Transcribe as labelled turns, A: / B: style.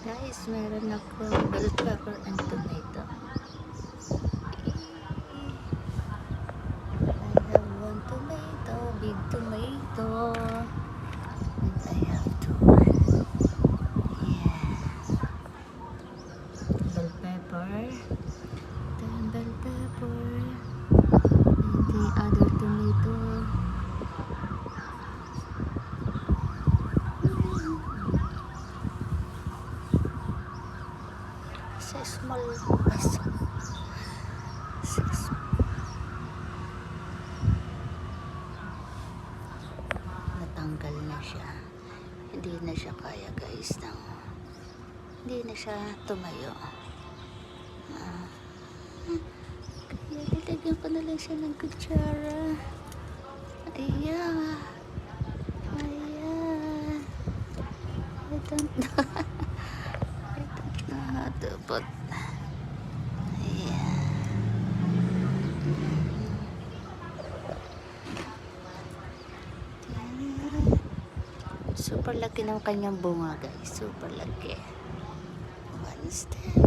A: Guys, meron akong bell pepper and tomato. I have one tomato, big tomato. And I have two. Yeah. Bell pepper. Then bell pepper. And the other tomato. Sa small natanggal na siya, hindi na siya kaya guys hindi na siya tumayo, kaya nilagyan ko na lang siya ng kutsara. Ayan, I don't know how to put. Super laki ng kanyang bunga guys, super laki. One step.